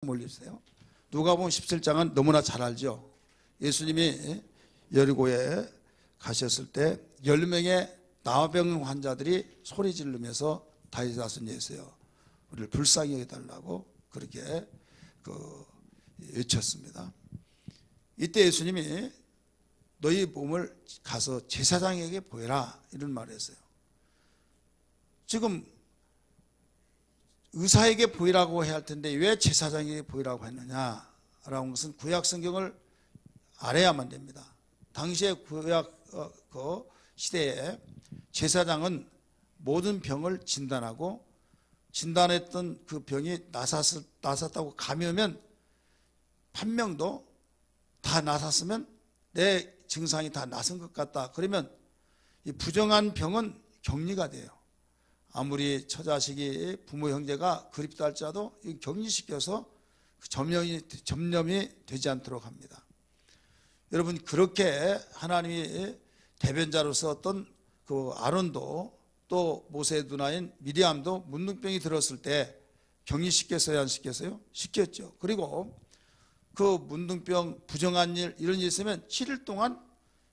한번 올려주세요. 누가복음 17장은 너무나 잘 알죠. 예수님이 여리고에 가셨을 때 10명의 나병 환자들이 소리 지르면서 다윗의 자손 예수여 우리를 불쌍히 여겨달라고 그렇게 외쳤습니다. 이때 예수님이 너희 몸을 가서 제사장에게 보여라 이런 말을 했어요. 지금 의사에게 보이라고 해야 할 텐데 왜 제사장에게 보이라고 했느냐라는 것은 구약 성경을 알아야만 됩니다. 당시의 구약 시대에 제사장은 모든 병을 진단하고 진단했던 그 병이 나섰다고 감이 판명도 다 나섰으면 내 증상이 다 나선 것 같다. 그러면 이 부정한 병은 격리가 돼요. 아무리 처자식이 부모 형제가 그립다 할지라도 격리시켜서 점령이 되지 않도록 합니다. 여러분 그렇게 하나님이 대변자로서 어떤 그 아론도 또 모세의 누나인 미리암도 문둥병이 들었을 때 격리시켰어요, 안 시켰어요? 시켰죠. 그리고 그 문둥병 부정한 일 이런 일 있으면 7일 동안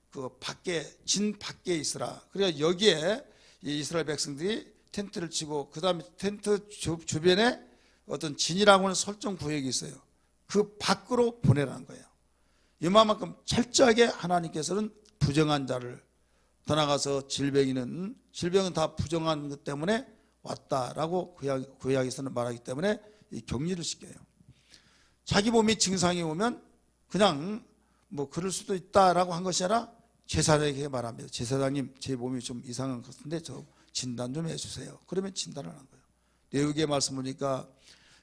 그 진 밖에 있으라. 그래서 여기에 이스라엘 백성들이 텐트를 치고 그 다음에 텐트 주변에 어떤 진이라고 하는 설정 구역이 있어요. 그 밖으로 보내라는 거예요. 이만큼 철저하게 하나님께서는 부정한 자를 더 나가서 질병은 다 부정한 것 때문에 왔다라고 구약에서는 말하기 때문에 이 격리를 시켜요. 자기 몸이 증상이 오면 그냥 뭐 그럴 수도 있다라고 한 것이 아니라 제사장에게 말합니다. 제사장님 제 몸이 좀 이상한 것 같은데 저 진단 좀 해주세요. 그러면 진단을 하는 거예요. 레위기의 말씀 보니까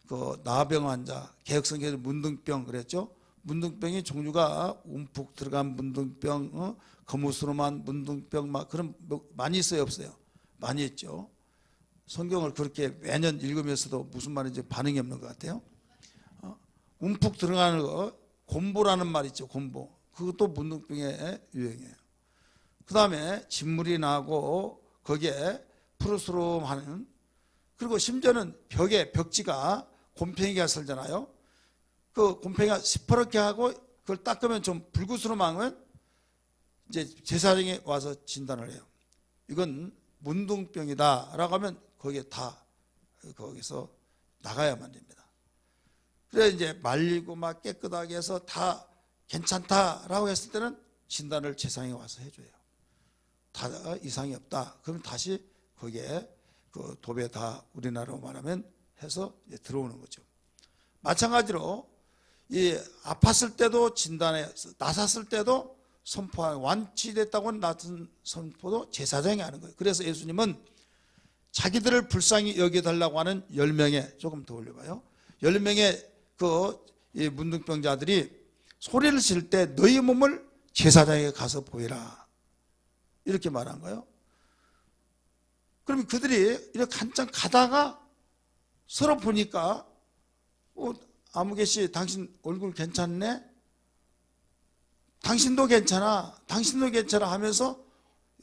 그 나병 환자 개혁성경에서 문둥병 그랬죠. 문둥병이 종류가 움푹 들어간 문둥병, 거무스름한 문둥병 막 그런 많이 있어요, 없어요? 많이 있죠. 성경을 그렇게 매년 읽으면서도 무슨 말인지 반응이 없는 것 같아요. 움푹 들어가는 거 곰보라는 말 있죠, 곰보. 그것도 문둥병의 유행이에요. 그 다음에 진물이 나고 거기에 푸르스름하는 그리고 심지어는 벽지가 곰팡이가 설잖아요. 그 곰팡이가 시퍼렇게 하고 그걸 닦으면 좀 불구스름하면 이제 제사장이 와서 진단을 해요. 이건 문둥병이다라고 하면 거기서 나가야만 됩니다. 그래 이제 말리고 막 깨끗하게 해서 다 괜찮다라고 했을 때는 진단을 제사장이 와서 해줘요. 다 이상이 없다. 그럼 다시 거기에 그 도배 다 우리나라로 말하면 해서 이제 들어오는 거죠. 마찬가지로 이 아팠을 때도 진단에 나섰을 때도 선포하는 완치됐다고 나쁜 선포도 제사장이 하는 거예요. 그래서 예수님은 자기들을 불쌍히 여겨달라고 하는 10명의 조금 더 올려봐요. 10명의 이 문둥병자들이 소리를 칠 때 너희 몸을 제사장에게 가서 보이라 이렇게 말한 거예요. 그러면 그들이 이렇게 한참 가다가 서로 보니까 아무개씨 당신 얼굴 괜찮네? 당신도 괜찮아 하면서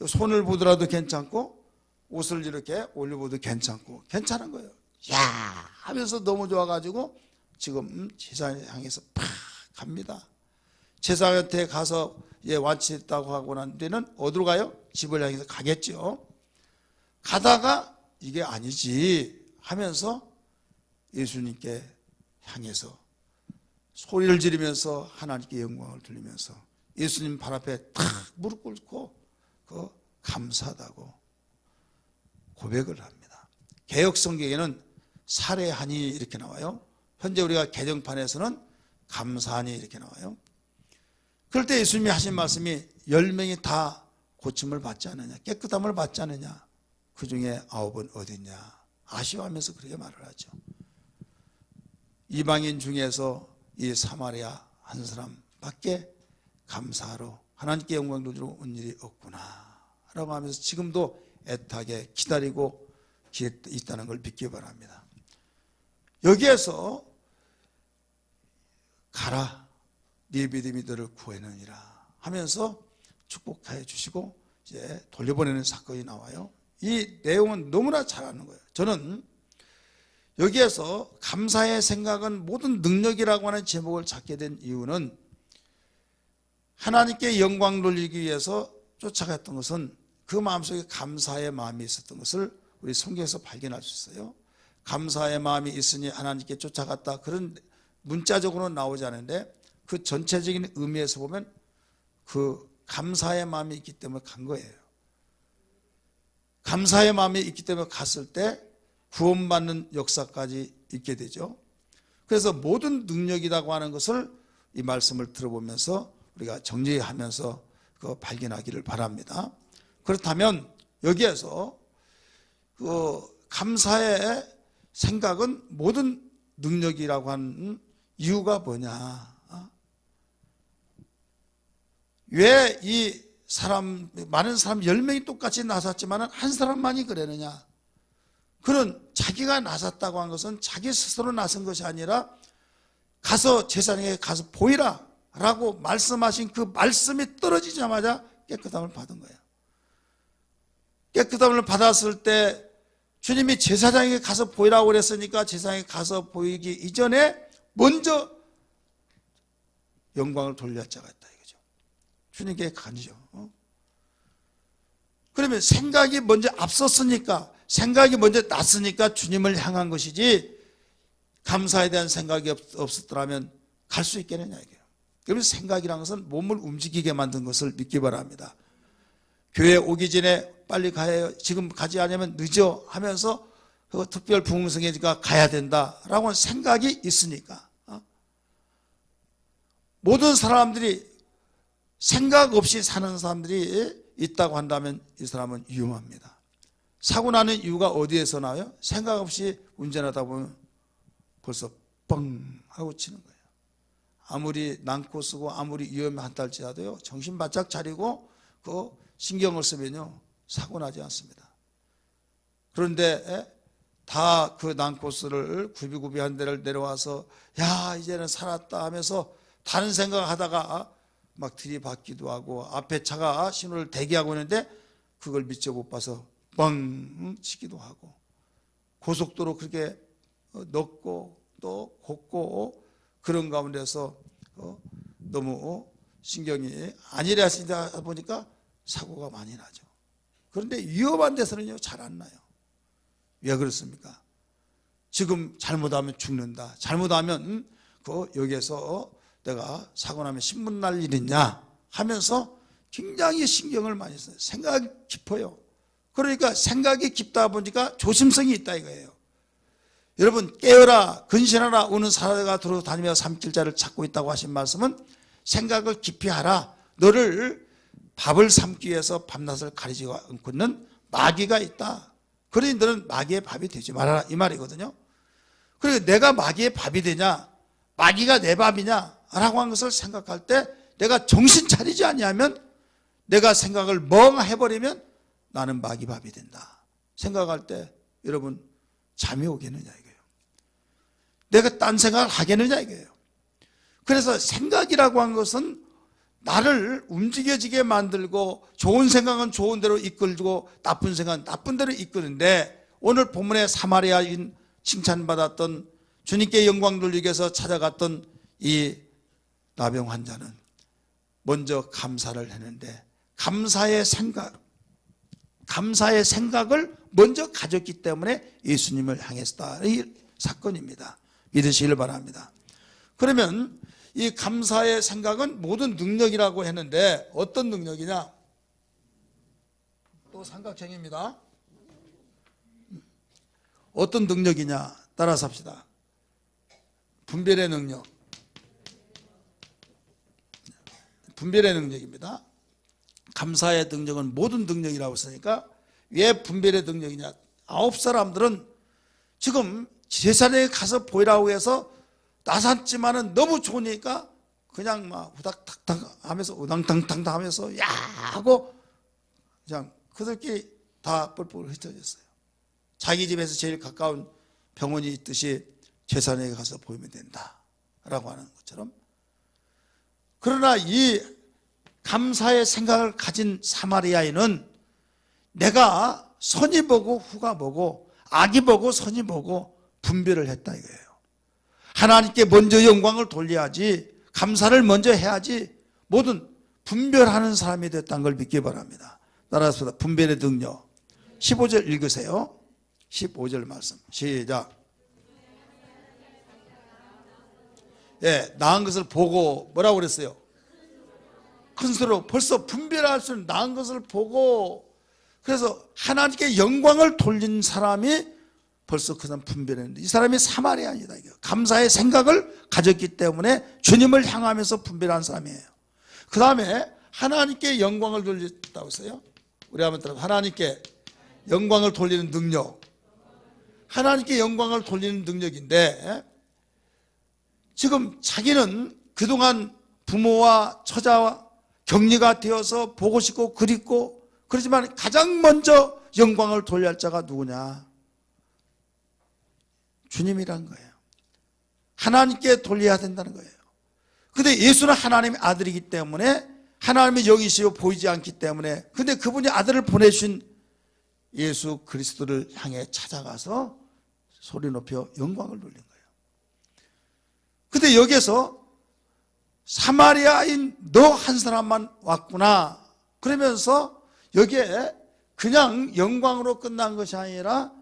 손을 보더라도 괜찮고 옷을 이렇게 올려보도 괜찮고 괜찮은 거예요. 야 하면서 너무 좋아가지고 지금 제사장을 향해서 팍 갑니다. 제사장한테 가서 완치했다고 하고 난 뒤에는 어디로 가요? 집을 향해서 가겠죠. 가다가 이게 아니지 하면서 예수님께 향해서 소리를 지르면서 하나님께 영광을 돌리면서 예수님 발 앞에 탁 무릎 꿇고 감사하다고 고백을 합니다. 개역성경에는 살해하니 이렇게 나와요. 현재 우리가 개정판에서는 감사하니 이렇게 나와요. 그럴 때 예수님이 하신 말씀이 10명이 다 고침을 받지 않느냐, 깨끗함을 받지 않느냐, 그 중에 9은 어디 있냐 아쉬워하면서 그렇게 말을 하죠. 이방인 중에서 이 사마리아 한 사람밖에 감사하러 하나님께 영광 돌리러 온 일이 없구나 라고 하면서 지금도 애타게 기다리고 있다는 걸 믿기 바랍니다. 여기에서 가라 네 믿음이 너를 구해느니라 하면서 축복해 주시고 이제 돌려보내는 사건이 나와요. 이 내용은 너무나 잘 아는 거예요. 저는 여기에서 감사의 생각은 모든 능력이라고 하는 제목을 잡게 된 이유는 하나님께 영광 돌리기 위해서 쫓아갔던 것은 그 마음속에 감사의 마음이 있었던 것을 우리 성경에서 발견할 수 있어요. 감사의 마음이 있으니 하나님께 쫓아갔다, 그런 문자적으로는 나오지 않은데 그 전체적인 의미에서 보면 그 감사의 마음이 있기 때문에 간 거예요. 감사의 마음이 있기 때문에 갔을 때 구원받는 역사까지 있게 되죠. 그래서 모든 능력이라고 하는 것을 이 말씀을 들어보면서 우리가 정리하면서 그 발견하기를 바랍니다. 그렇다면 여기에서 그 감사의 생각은 모든 능력이라고 하는 이유가 뭐냐? 왜 이 사람, 많은 사람 10명이 똑같이 나섰지만 한 사람만이 그러느냐? 그는 자기가 나섰다고 한 것은 자기 스스로 나선 것이 아니라 가서 제사장에게 가서 보이라 라고 말씀하신 그 말씀이 떨어지자마자 깨끗함을 받은 거예요. 깨끗함을 받았을 때 주님이 제사장에게 가서 보이라고 그랬으니까 제사장에게 가서 보이기 이전에 먼저 영광을 돌려자가 있다 이거죠. 주님께 가죠. 그러면 생각이 먼저 앞섰으니까, 생각이 먼저 났으니까 주님을 향한 것이지, 감사에 대한 생각이 없었더라면 갈 수 있겠느냐 이게요. 그러면 생각이라는 것은 몸을 움직이게 만든 것을 믿기 바랍니다. 교회 오기 전에 빨리 가야 해요, 지금 가지 않으면 늦어 하면서 그 특별 부흥성회니까 가야 된다라고 하는 생각이 있으니까, 모든 사람들이 생각 없이 사는 사람들이 있다고 한다면 이 사람은 위험합니다. 사고 나는 이유가 어디에서 나와요? 생각 없이 운전하다 보면 벌써 뻥 하고 치는 거예요. 아무리 난코 쓰고 아무리 위험한 할지라도요, 정신 바짝 차리고 그 신경을 쓰면요 사고 나지 않습니다. 그런데 다 그 난코스를 구비구비한 데를 내려와서 야 이제는 살았다 하면서 다른 생각을 하다가 막 들이받기도 하고 앞에 차가 신호를 대기하고 있는데 그걸 미처 못 봐서 뻥 치기도 하고, 고속도로 그렇게 넓고 또 곱고 그런 가운데서 너무 신경이 안일해 하시다 보니까 사고가 많이 나죠. 그런데 위험한 데서는요 잘 안 나요. 왜 그렇습니까? 지금 잘못하면 죽는다, 잘못하면 여기에서 내가 사고 나면 신문 날 일 있냐 하면서 굉장히 신경을 많이 써요. 생각이 깊어요. 그러니까 생각이 깊다 보니까 조심성이 있다 이거예요. 여러분 깨어라 근신하라 우는 사자가 돌아다니며 삼킬자를 찾고 있다고 하신 말씀은 생각을 깊이 하라. 너를 밥을 삼기 위해서 밤낮을 가리지 않고 있는 마귀가 있다. 그러니 너는 마귀의 밥이 되지 말아라 이 말이거든요. 그리고 내가 마귀의 밥이 되냐, 마귀가 내 밥이냐 라고 하는 것을 생각할 때 내가 정신 차리지 아니하면, 내가 생각을 멍해버리면 나는 마귀 밥이 된다 생각할 때 여러분 잠이 오겠느냐 이거예요. 내가 딴 생각을 하겠느냐 이거예요. 그래서 생각이라고 하는 것은 나를 움직여지게 만들고, 좋은 생각은 좋은 대로 이끌고 나쁜 생각은 나쁜 대로 이끄는데, 오늘 본문의 사마리아인 칭찬받았던 주님께 영광 돌리기 위해서 찾아갔던 이 나병 환자는 먼저 감사를 했는데 감사의 생각을 먼저 가졌기 때문에 예수님을 향했다. 이 사건입니다. 믿으시길 바랍니다. 그러면 이 감사의 생각은 모든 능력이라고 했는데 어떤 능력이냐? 또 삼각형입니다. 어떤 능력이냐? 따라서 합시다. 분별의 능력. 분별의 능력입니다. 감사의 능력은 모든 능력이라고 했으니까 왜 분별의 능력이냐? 9사람들은 지금 제사장에 가서 보이라고 해서 나섰지만은 너무 좋으니까 그냥 막 후닥닥닥 하면서 우당탕탕 하면서 야 하고 그냥 그들끼리 다 뻘뻘 흩어졌어요. 자기 집에서 제일 가까운 병원이 있듯이 제사장에게 가서 보이면 된다라고 하는 것처럼, 그러나 이 감사의 생각을 가진 사마리아인은 내가 선이 보고 후가 보고 악이 보고 선이 보고 분별을 했다 이거예요. 하나님께 먼저 영광을 돌려야지, 감사를 먼저 해야지, 모든 분별하는 사람이 됐다는 걸 믿기 바랍니다. 따라서 분별의 능력. 15절 읽으세요. 15절 말씀 시작. 예, 나은 것을 보고 뭐라고 그랬어요? 큰 소리로. 벌써 분별할 수 있는 나은 것을 보고, 그래서 하나님께 영광을 돌린 사람이 벌써 그 사람 분별했는데, 이 사람이 사마리아인이다. 감사의 생각을 가졌기 때문에 주님을 향하면서 분별한 사람이에요. 그 다음에 하나님께 영광을 돌렸다고 했어요. 우리 한번 들어서 하나님께 영광을 돌리는 능력. 하나님께 영광을 돌리는 능력인데, 지금 자기는 그동안 부모와 처자와 격리가 되어서 보고 싶고 그립고, 그렇지만 가장 먼저 영광을 돌려야 할 자가 누구냐? 주님이란 거예요. 하나님께 돌려야 된다는 거예요. 근데 예수는 하나님의 아들이기 때문에, 하나님의 영이시요 보이지 않기 때문에, 근데 그분이 아들을 보내주신 예수 그리스도를 향해 찾아가서 소리 높여 영광을 돌린 거예요. 근데 여기에서 사마리아인 너 한 사람만 왔구나 그러면서 여기에 그냥 영광으로 끝난 것이 아니라,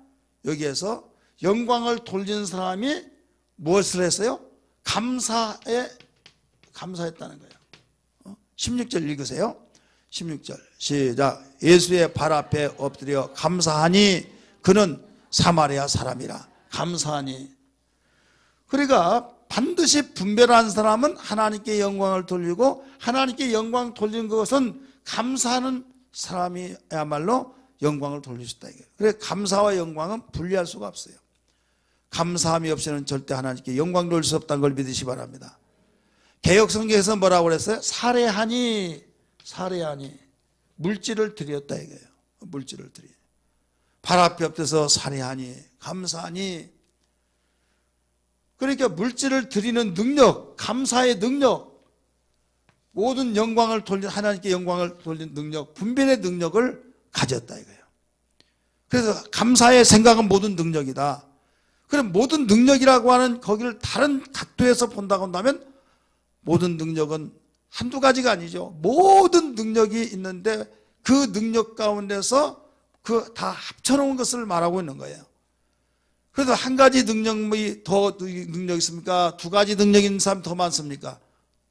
여기에서 영광을 돌리는 사람이 무엇을 했어요? 감사했다는 거예요. 16절 읽으세요. 16절 시작. 예수의 발 앞에 엎드려 감사하니 그는 사마리아 사람이라. 감사하니. 그러니까 반드시 분별한 사람은 하나님께 영광을 돌리고, 하나님께 영광 돌리는 것은 감사하는 사람이야말로 영광을 돌릴 수 있다. 그래서 감사와 영광은 분리할 수가 없어요. 감사함이 없이는 절대 하나님께 영광 돌릴 수 없다는 걸 믿으시 기 바랍니다. 개역성경에서 뭐라고 그랬어요? 살해하니 물질을 드렸다 이거예요. 물질을 드려. 발 앞에 엎드려서 살해하니 감사하니. 그러니까 물질을 드리는 능력, 감사의 능력, 모든 영광을 돌린, 하나님께 영광을 돌리는 능력, 분별의 능력을 가졌다 이거예요. 그래서 감사의 생각은 모든 능력이다. 그럼 모든 능력이라고 하는 거기를 다른 각도에서 본다고 한다면, 모든 능력은 한두 가지가 아니죠. 모든 능력이 있는데 그 능력 가운데서 그 다 합쳐놓은 것을 말하고 있는 거예요. 그래서 한 가지 능력이 더 능력이 있습니까? 두 가지 능력 있는 사람이 더 많습니까?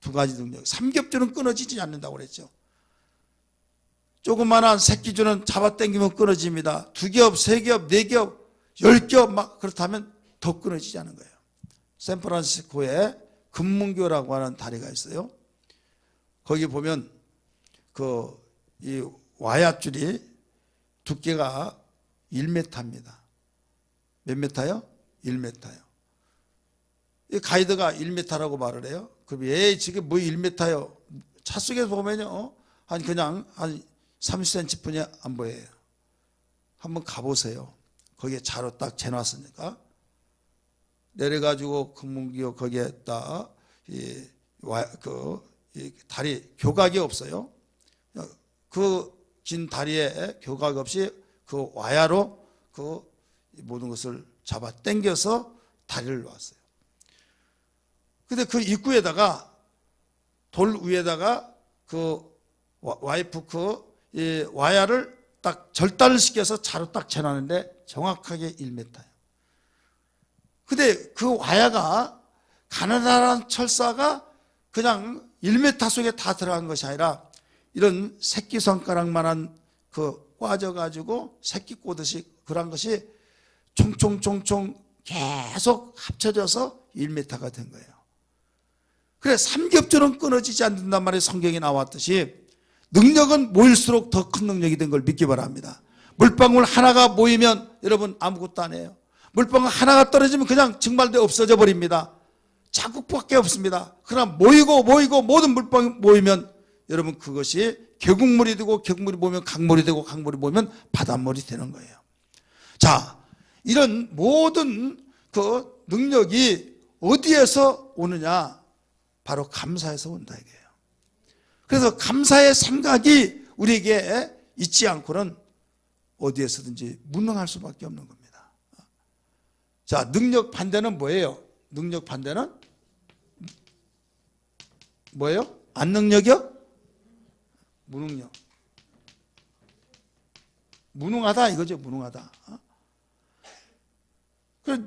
두 가지 능력. 삼겹줄은 끊어지지 않는다고 그랬죠. 조그만한 새끼줄은 잡아당기면 끊어집니다. 두 겹, 세 겹, 네 겹, 10겹 막 그렇다면 더 끊어지지 않는 거예요. 샌프란시스코에 금문교라고 하는 다리가 있어요. 거기 보면 이 와야줄이 두께가 1m입니다. 몇 m요? 1m요. 이 가이드가 1m라고 말을 해요. 그럼 지금 뭐 1m요? 차 속에서 보면요, 그냥 한 30cm 뿐이 안 보여요. 한번 가보세요. 거기에 자로 딱 재놨으니까. 내려가지고 금문교 거기에다 이 다리 교각이 없어요. 그 긴 다리에 교각 없이 그 와야로 그 모든 것을 잡아 당겨서 다리를 놓았어요. 근데 그 입구에다가 돌 위에다가 그 와이프 이 와야를 딱 절단을 시켜서 자로 딱 재놨는데 정확하게 1m예요. 근데 그 와야가 가느다란 철사가 그냥 1m 속에 다 들어간 것이 아니라, 이런 새끼손가락만한 꽈져가지고 새끼 꼬듯이 그런 것이 총총총총 계속 합쳐져서 1m가 된 거예요. 그래, 삼겹줄은 끊어지지 않는단 말이 성경에 나왔듯이, 능력은 모일수록 더 큰 능력이 된 걸 믿기 바랍니다. 물방울 하나가 모이면 여러분 아무것도 안 해요. 물방울 하나가 떨어지면 그냥 증발돼 없어져 버립니다. 자국밖에 없습니다. 그러나 모이고 모든 물방울이 모이면 여러분 그것이 계곡물이 되고, 계곡물이 모이면 강물이 되고, 강물이 모이면 바닷물이 되는 거예요. 자, 이런 모든 그 능력이 어디에서 오느냐? 바로 감사에서 온다 이거예요. 그래서 감사의 생각이 우리에게 있지 않고는 어디에서든지 무능할 수밖에 없는 겁니다. 자, 능력 반대는 뭐예요? 능력 반대는 뭐예요? 안 능력이요? 무능력. 무능하다 이거죠. 무능하다.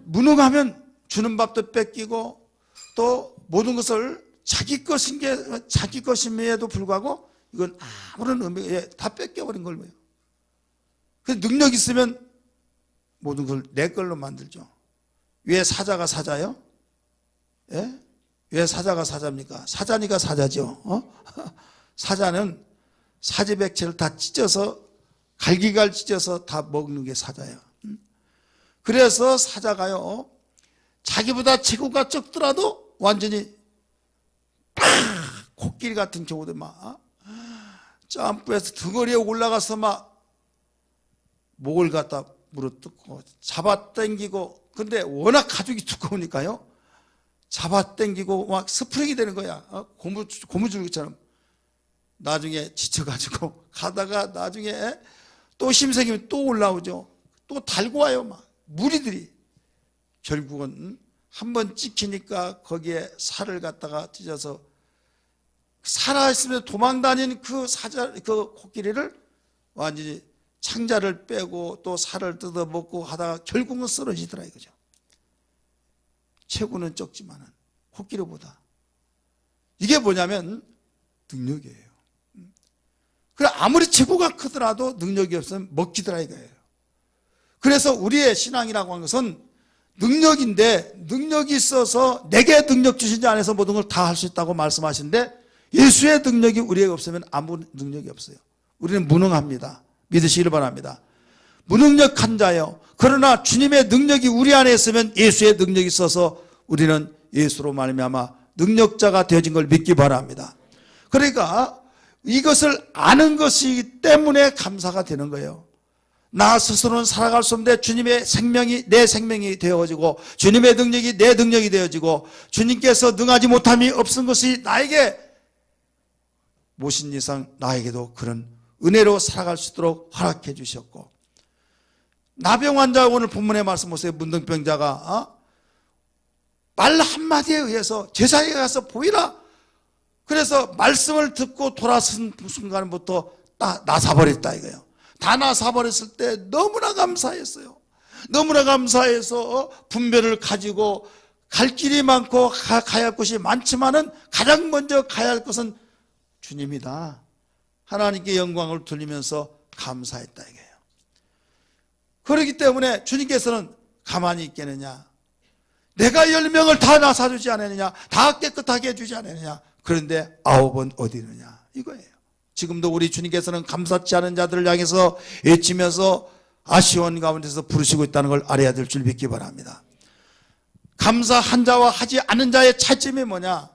무능하면 주는 밥도 뺏기고 또 모든 것을 자기 것임에도 불구하고 이건 아무런 의미가 다 뺏겨버린 걸 뭐예요. 그 능력 있으면 모든 걸 내 걸로 만들죠. 왜 사자가 사자요? 예? 왜 사자가 사자입니까? 사자니까 사자죠. 사자는 사지백체를 다 찢어서 갈기갈 찢어서 다 먹는 게 사자예요. 그래서 사자가요, 자기보다 체구가 적더라도 완전히 코끼리 같은 경우도 막 점프해서 등어리에 올라가서 막 목을 갖다 물어뜯고 잡아당기고, 근데 워낙 가죽이 두꺼우니까요, 잡아당기고 막 스프링이 되는 거야. 고무줄기처럼. 나중에 지쳐가지고 가다가 나중에 또 힘생기면 또 올라오죠. 또 달고 와요. 막 무리들이. 결국은 한번 찍히니까 거기에 살을 갖다가 찢어서 살아있으면서 도망다니는 그 코끼리를 완전히 창자를 빼고 또 살을 뜯어먹고 하다가 결국은 쓰러지더라 이거죠. 체구는 적지만은 코끼리보다. 이게 뭐냐면 능력이에요. 그래, 아무리 체구가 크더라도 능력이 없으면 먹히더라 이거예요. 그래서 우리의 신앙이라고 하는 것은 능력인데, 능력이 있어서 내게 능력 주신 자 안에서 모든 걸 다 할 수 있다고 말씀하시는데, 예수의 능력이 우리에게 없으면 아무 능력이 없어요. 우리는 무능합니다. 믿으시길 바랍니다. 무능력한 자요. 그러나 주님의 능력이 우리 안에 있으면 예수의 능력이 있어서 우리는 예수로 말미암아 능력자가 되어진 걸 믿기 바랍니다. 그러니까 이것을 아는 것이기 때문에 감사가 되는 거예요. 나 스스로는 살아갈 수 없는데 주님의 생명이 내 생명이 되어지고, 주님의 능력이 내 능력이 되어지고, 주님께서 능하지 못함이 없은 것이 나에게 모신 이상 나에게도 그런 은혜로 살아갈 수 있도록 허락해 주셨고, 나병 환자, 오늘 본문의 말씀 보세요. 문둥병자가 말 한마디에 의해서 제자에게 가서 보이라. 그래서 말씀을 듣고 돌아선 순간부터 다 나사버렸다 이거예요. 다 나사버렸을 때 너무나 감사했어요. 너무나 감사해서 분별을 가지고 갈 길이 많고 가야 할 곳이 많지만은 가장 먼저 가야 할 것은 주님이다. 하나님께 영광을 돌리면서 감사했다 이거예요. 그렇기 때문에 주님께서는 가만히 있겠느냐, 내가 10명을 다 나사주지 않았느냐, 다 깨끗하게 해주지 않았느냐, 그런데 9은 어디 있느냐 이거예요. 지금도 우리 주님께서는 감사치 않은 자들을 향해서 외치면서 아쉬운 가운데서 부르시고 있다는 걸 알아야 될 줄 믿기 바랍니다. 감사한 자와 하지 않은 자의 차이점이 뭐냐?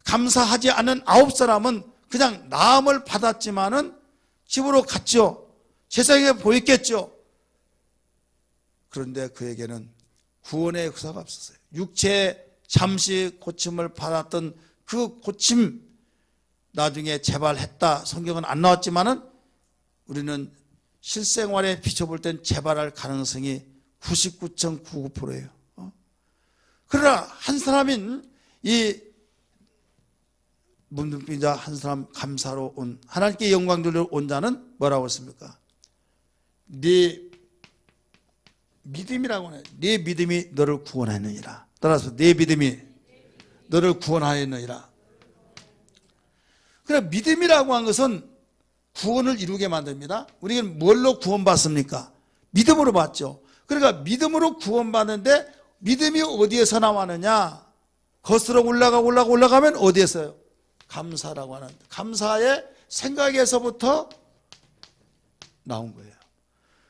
감사하지 않은 9사람은 그냥 나음을 받았지만은 집으로 갔죠. 세상에 보였겠죠. 그런데 그에게는 구원의 역사가 없었어요. 육체에 잠시 고침을 받았던 그 고침, 나중에 재발했다. 성경은 안 나왔지만은 우리는 실생활에 비춰볼 땐 재발할 가능성이 99.99%예요. 그러나 한 사람인 이 문둥병자 한 사람 감사로 온, 하나님께 영광 돌려 온 자는 뭐라고 했습니까? 네 믿음이라고 해요. 네 믿음이 너를 구원하느니라. 따라서 네 믿음이 너를 구원하였느니라. 그러니까 믿음이라고 한 것은 구원을 이루게 만듭니다. 우리는 뭘로 구원받습니까? 믿음으로 받죠. 그러니까 믿음으로 구원받는데 믿음이 어디에서 나왔느냐? 거슬러 올라가면 어디에서요? 감사라고 하는, 감사의 생각에서부터 나온 거예요.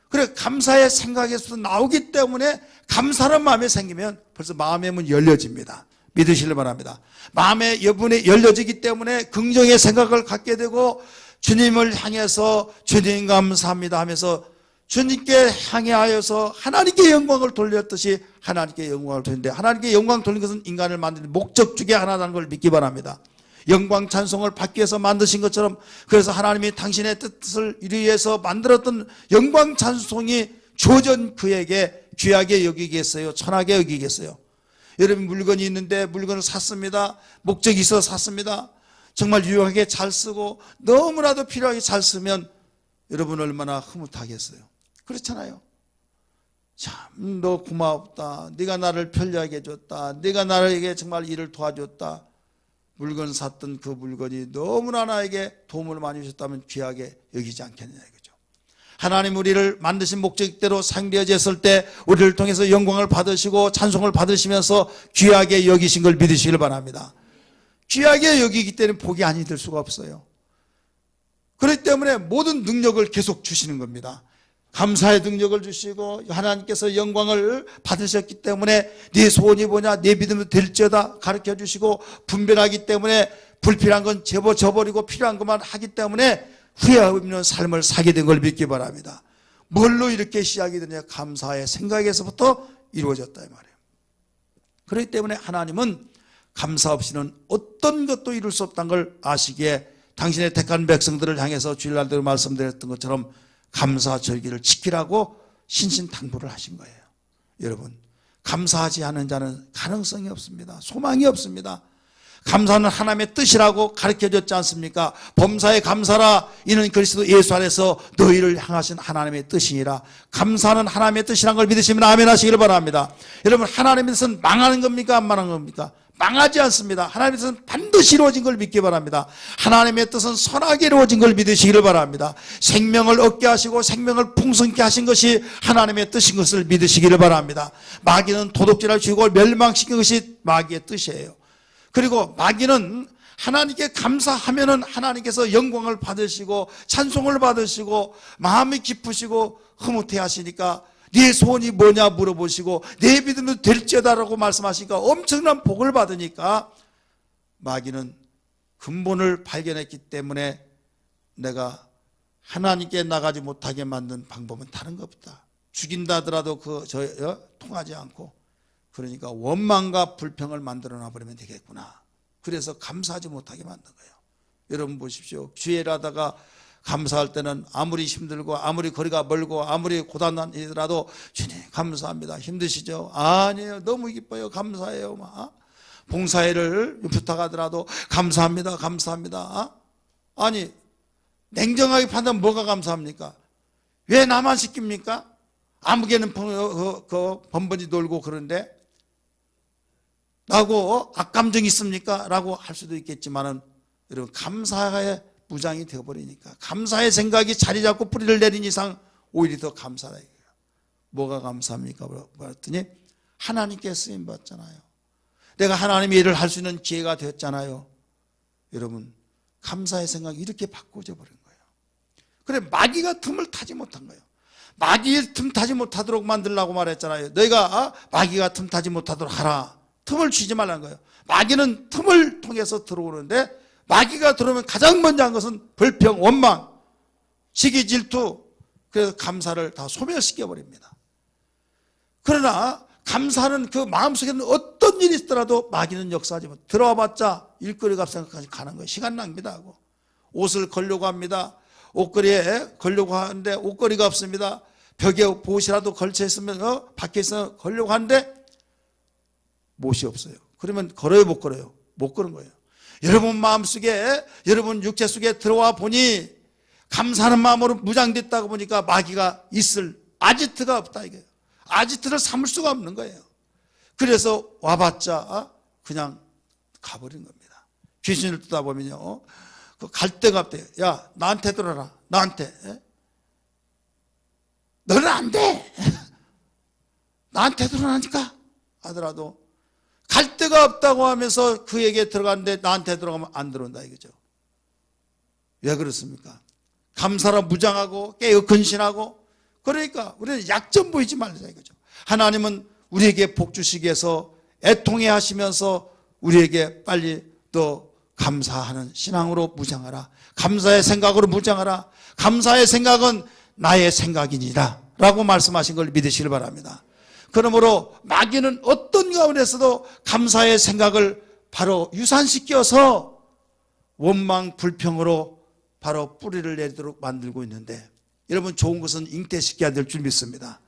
그래, 감사의 생각에서부터 나오기 때문에 감사는 마음에 생기면 벌써 마음의 문 열려집니다. 믿으시길 바랍니다. 마음의 여분이 열려지기 때문에 긍정의 생각을 갖게 되고, 주님을 향해서 주님 감사합니다 하면서 주님께 향하여서 하나님께 영광을 돌렸듯이 하나님께 영광을 돌리는데, 하나님께 영광 돌린 것은 인간을 만드는 목적 중에 하나라는 걸 믿기 바랍니다. 영광 찬송을 받기 위해서 만드신 것처럼, 그래서 하나님이 당신의 뜻을 이루기 위해서 만들었던 영광 찬송이 주어진 그에게 귀하게 여기겠어요? 천하게 여기겠어요? 여러분 물건이 있는데 물건을 샀습니다. 목적이 있어서 샀습니다. 정말 유용하게 잘 쓰고 너무나도 필요하게 잘 쓰면 여러분 얼마나 흐뭇하겠어요? 그렇잖아요. 참 너 고맙다. 네가 나를 편리하게 해줬다. 네가 나에게 정말 일을 도와줬다. 물건 샀던 그 물건이 너무나 나에게 도움을 많이 주셨다면 귀하게 여기지 않겠느냐 이거죠. 하나님 우리를 만드신 목적대로 상되어졌을 때 우리를 통해서 영광을 받으시고 찬송을 받으시면서 귀하게 여기신 걸 믿으시길 바랍니다. 귀하게 여기기 때문에 복이 아니 될 수가 없어요. 그렇기 때문에 모든 능력을 계속 주시는 겁니다. 감사의 능력을 주시고 하나님께서 영광을 받으셨기 때문에 네 소원이 뭐냐 네 믿음이 될지어다 가르쳐 주시고 분별하기 때문에 불필요한 건 접어버리고 필요한 것만 하기 때문에 후회 없는 삶을 살게 된 걸 믿기 바랍니다. 뭘로 이렇게 시작이 되냐? 감사의 생각에서부터 이루어졌다 이 말이에요. 그렇기 때문에 하나님은 감사 없이는 어떤 것도 이룰 수 없다는 걸 아시기에 당신의 택한 백성들을 향해서 주일날대로 말씀드렸던 것처럼 감사 절기를 지키라고 신신당부를 하신 거예요. 여러분 감사하지 않은 자는 가능성이 없습니다. 소망이 없습니다. 감사는 하나님의 뜻이라고 가르쳐줬지 않습니까? 범사에 감사라 이는 그리스도 예수 안에서 너희를 향하신 하나님의 뜻이니라. 감사는 하나님의 뜻이란 걸 믿으시면 아멘 하시기를 바랍니다. 여러분 하나님의 뜻은 망하는 겁니까? 안 망하는 겁니까? 망하지 않습니다. 하나님의 뜻은 반드시 이루어진 걸 믿기 바랍니다. 하나님의 뜻은 선하게 이루어진 걸 믿으시기를 바랍니다. 생명을 얻게 하시고 생명을 풍성케 하신 것이 하나님의 뜻인 것을 믿으시기를 바랍니다. 마귀는 도둑질을 쥐고 멸망시킨 것이 마귀의 뜻이에요. 그리고 마귀는 하나님께 감사하면은 하나님께서 영광을 받으시고 찬송을 받으시고 마음이 기쁘시고 흐뭇해 하시니까 네 소원이 뭐냐 물어보시고 내 믿음이 될지어다라고 말씀하시니까 엄청난 복을 받으니까 마귀는 근본을 발견했기 때문에 내가 하나님께 나가지 못하게 만든 방법은 다른 것보다 죽인다 하더라도 통하지 않고 그러니까 원망과 불평을 만들어 놔버리면 되겠구나. 그래서 감사하지 못하게 만든 거예요. 여러분 보십시오. 주일 하다가 감사할 때는 아무리 힘들고 아무리 거리가 멀고 아무리 고단하더라도 주님 감사합니다. 힘드시죠? 아니에요. 너무 기뻐요. 감사해요. 봉사회를 부탁하더라도 감사합니다. 감사합니다. 아니 냉정하게 판단하면 뭐가 감사합니까? 왜 나만 시킵니까? 아무개는 번번이 놀고 그런데 라고 악감정이 있습니까? 라고 할 수도 있겠지만은 여러분 감사의 무장이 되어버리니까 감사의 생각이 자리 잡고 뿌리를 내린 이상 오히려 더 감사다 이거예요. 뭐가 감사합니까? 그랬더니 하나님께 쓰임 받잖아요. 내가 하나님의 일을 할 수 있는 기회가 되었잖아요. 여러분 감사의 생각이 이렇게 바꿔져 버린 거예요. 그래 마귀가 틈을 타지 못한 거예요. 마귀의 틈 타지 못하도록 만들라고 말했잖아요. 너희가 마귀가 틈 타지 못하도록 하라. 틈을 주지 말라는 거예요. 마귀는 틈을 통해서 들어오는데 마귀가 들어오면 가장 먼저 한 것은 불평, 원망, 시기, 질투, 그래서 감사를 다 소멸시켜버립니다. 그러나 감사는 그 마음속에는 어떤 일이 있더라도 마귀는 역사하지 못. 들어와봤자 일거리 값생각까지 가는 거예요. 시간 낭비하고 옷을 걸려고 합니다. 옷걸이에 걸려고 하는데 옷걸이가 없습니다. 벽에 보옷이라도 걸쳐 있으면 밖에 있으면 걸려고 하는데 못이 없어요. 그러면 걸어요 못 걸어요? 못 걸은 거예요. 여러분 마음속에 여러분 육체 속에 들어와 보니 감사하는 마음으로 무장됐다고 보니까 마귀가 있을 아지트가 없다 이거예요. 아지트를 삼을 수가 없는 거예요. 그래서 와봤자 그냥 가버린 겁니다. 귀신을 뜨다 보면요 갈 데가 없대요. 야 나한테 들어라. 나한테. 너는 안 돼. 나한테 들어라니까 하더라도 갈 데가 없다고 하면서 그에게 들어갔는데 나한테 들어가면 안 들어온다 이거죠. 왜 그렇습니까? 감사로 무장하고 깨어 근신하고 그러니까 우리는 약점 보이지 말자 이거죠. 하나님은 우리에게 복 주시기 위해서 애통해 하시면서 우리에게 빨리 또 감사하는 신앙으로 무장하라. 감사의 생각으로 무장하라. 감사의 생각은 나의 생각이니라 라고 말씀하신 걸 믿으시길 바랍니다. 그러므로 마귀는 어떤 가운데서도 감사의 생각을 바로 유산시켜서 원망 불평으로 바로 뿌리를 내리도록 만들고 있는데 여러분 좋은 것은 잉태시켜야 될 줄 믿습니다.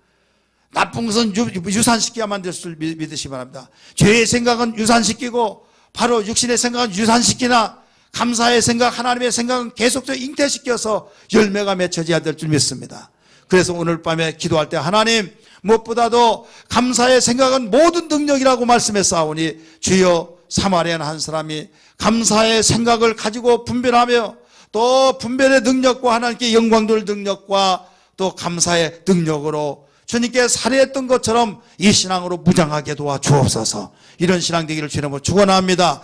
나쁜 것은 유산시켜야 만들 줄 믿으시기 바랍니다. 죄의 생각은 유산시키고 바로 육신의 생각은 유산시키나 감사의 생각, 하나님의 생각은 계속적으로 잉태시켜서 열매가 맺혀져야 될 줄 믿습니다. 그래서 오늘 밤에 기도할 때 하나님, 무엇보다도 감사의 생각은 모든 능력이라고 말씀했사오니 주여, 사마리아인 한 사람이 감사의 생각을 가지고 분별하며 또 분별의 능력과 하나님께 영광 돌 능력과 또 감사의 능력으로 주님께 살해했던 것처럼 이 신앙으로 무장하게 도와주옵소서. 이런 신앙 되기를 주님으로 축원합니다.